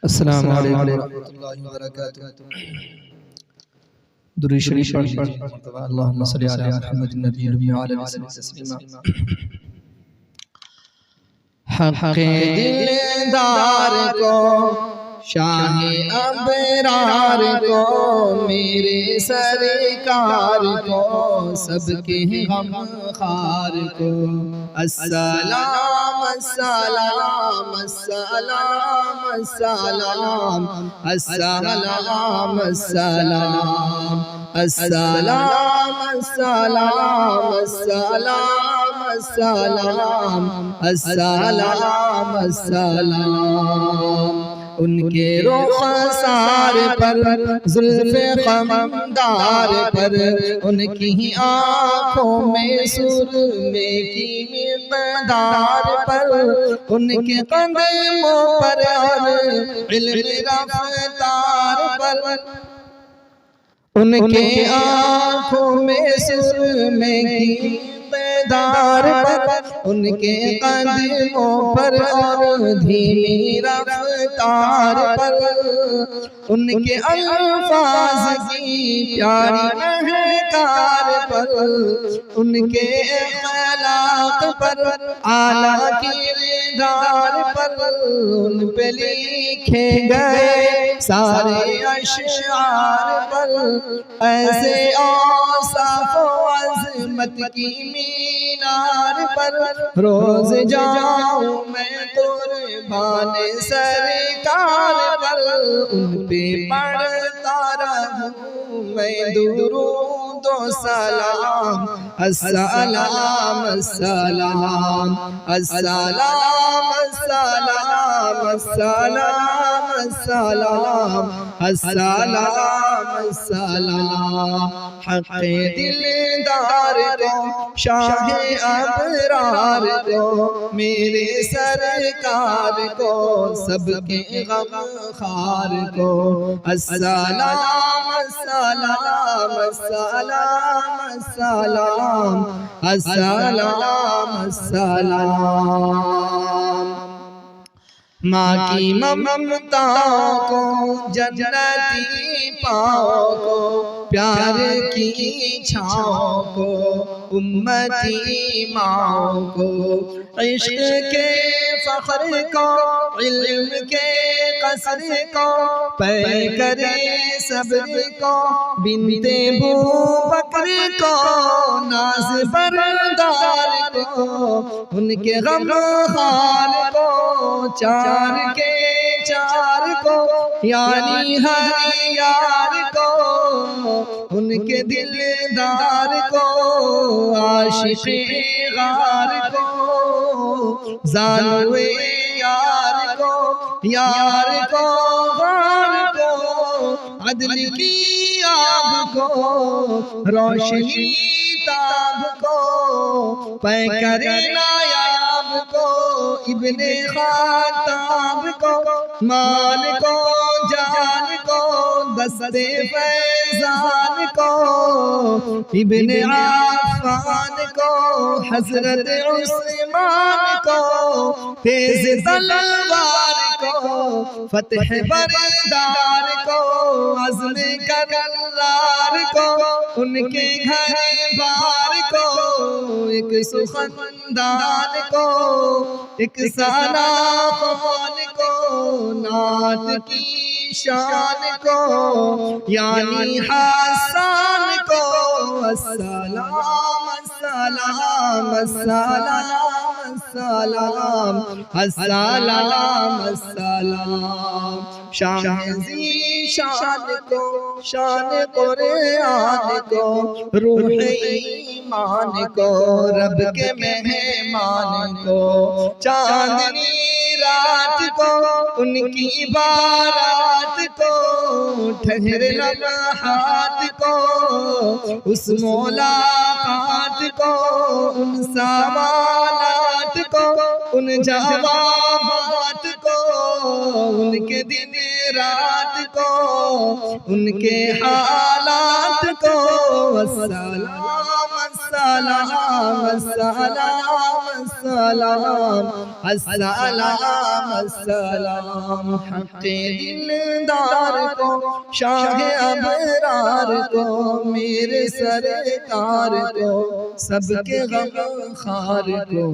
अस्सलामु अलैकुम रहमतुल्लाहि व बरकातुहू। दुरूद शरीफ पढ़ लीजिए। अल्लाहुम्मा सल्लि अला मुहम्मदिन नबिय्यिल उम्मी व अला आलिहि तस्लीमा। हक़ दिलदार को शाहे अबरार को मेरे सरकार को सबके गमखार को अस्सलाम अस्सलाम अस्सलाम अस्सलाम अस्सलाम अस्सलाम अस्सलाम अस्सलाम अस्सलाम अस्सलाम अस्सलाम अस्सलाम। उनके रुख़सार पर ज़ुल्फ़े क़मदार पर उनकी आँखों में सुरमे की मिक़दार पर उनके कदमों पर और इल्म रफ़्तार पर उनके आँखों में सुरमे की मिक़दार पर उनके कदमों पर और धीमी रफ्तार पर उनके अल्फाज़ की प्यारी महकार पर उनके अखलाक़ पर आला किरदार पर उन पे लिखे गए सारे अशआर पर ऐसे औसाफ़ अज़मत की मीनार पर रोज़ जाऊं मैं कुर्बान सरकार पर उन पे पढ़ता रहूं मैं दुरूद व सलाम अस्सलाम अस्सलाम अस्सलाम अस्सलाम अस्सलाम अस्सलाम अस्सलाम अस्सलाम। हक़ दिलदार को शाहे अबरार को मेरे सरकार को सबके गमखार को अस्सलाम अस्सलाम अस्सलाम अस्सलाम अस्सलाम अस्सलाम। माँ की ममता को जन्नती पाँव को प्यार की छाँव को उम्मती माँ को इश्क के फ़ख्र को इल्म के कसर को पै करे सब्र को बिनते बू बकर को नाज़ बरदार को उनके गमखार को चार के चार को यानी हर यार को उनके दिलदार को आशिक़े गार को ज़ानुए यार को गार को अदल की आब को रोशनी ताब को पै करे नायाब को इब्ने खाताब को मान को जान को दस्ते फैज़ान को इब्ने आफ़ान को हज़रत उस्मान को तेज़ तलवार को फ़तह बरदार को अज़्म करार को उनके घर बार को एक सुखनदान को एक साना खान को नात की शान को यानी हसन को अस्सलाम अस्सलाम अस्सलाम अस्सलाम अस्सलाम अस्सलाम। शान को शान कुरआन को रूह ईमान को रब के मेहमान को चांदनी रात को उनकी बारात को ठहरे लम्हात को उस मुलाकात को उन सवालात को उन जवाबात को उनके दिन रात को उनके हालात को अस्सलाम अस्सलाम अस्सलाम अस्सलाम अस्सलाम अस्सलाम। हक़े दिलदार को शाह अबरार को मेरे सरकार को सबके गम खार को